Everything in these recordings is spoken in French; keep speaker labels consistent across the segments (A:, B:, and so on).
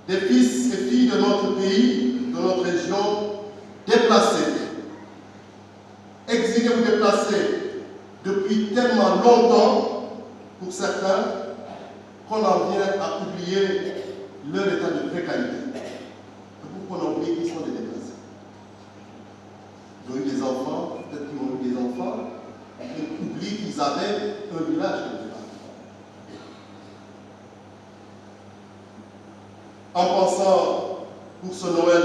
A: des fils et filles de notre pays, de notre région, déplacés, exilés ou déplacés depuis tellement longtemps, pour certains, qu'on en vient à oublier leur état de précarité. Et pour qu'on en oublie qu'ils sont des déplacés. Ils ont eu des enfants, peut-être qu'ils ont eu des enfants, ils oublient qu'ils avaient un village quelque part. En pensant pour ce Noël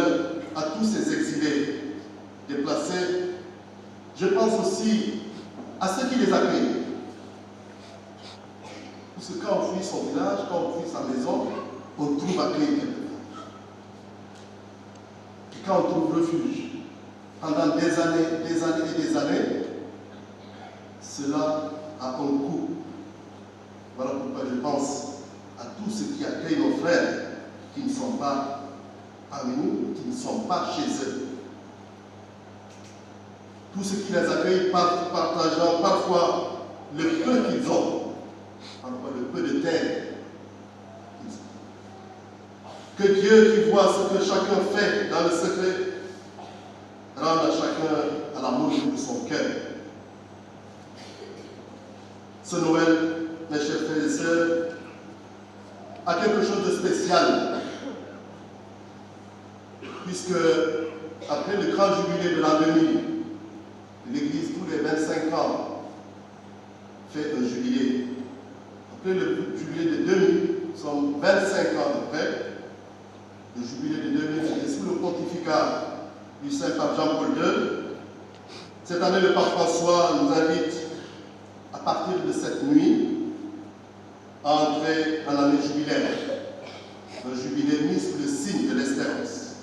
A: à tous ces exilés déplacés, je pense aussi à ceux qui les accueillent. Parce que quand on fuit son village, quand on fuit sa maison, on trouve accueil quelque part. Et quand on trouve refuge, pendant des années et des années, cela a un coût. Voilà pourquoi je pense à tous ceux qui accueillent nos frères qui ne sont pas parmi nous, qui ne sont pas chez eux. Tous ceux qui les accueillent partageant parfois le peu qu'ils ont, parfois le peu de terre qu'ils ont. Que Dieu qui voit ce que chacun fait dans le secret rende à chacun à l'amour de son cœur. Ce Noël, mes chers frères et sœurs, a quelque chose de spécial, puisque après le grand jubilé de l'an 2000, l'Église, tous les 25 ans, fait un jubilé. Après le jubilé de 2000, nous sommes 25 ans après, le jubilé de 2000, c'était sous le pontificat du Saint-Pape Jean-Paul II. Cette année, le Pape François nous invite, à partir de cette nuit, à entrer en année jubilaire. Un jubilé mis sous le signe de l'espérance.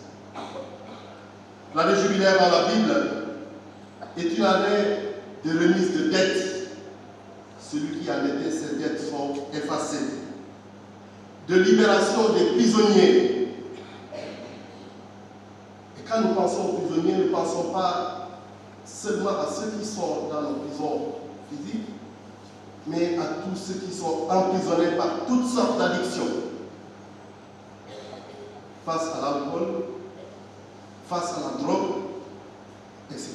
A: L'année jubilaire dans la Bible est une année de remise de dettes. Celui qui a endetté, ses dettes sont effacées. De libération des prisonniers. Et quand nous pensons aux prisonniers, nous ne pensons pas seulement à ceux qui sont dans nos prisons physiques, mais à tous ceux qui sont emprisonnés par toutes sortes d'addictions. Face à l'alcool, face à la drogue, etc.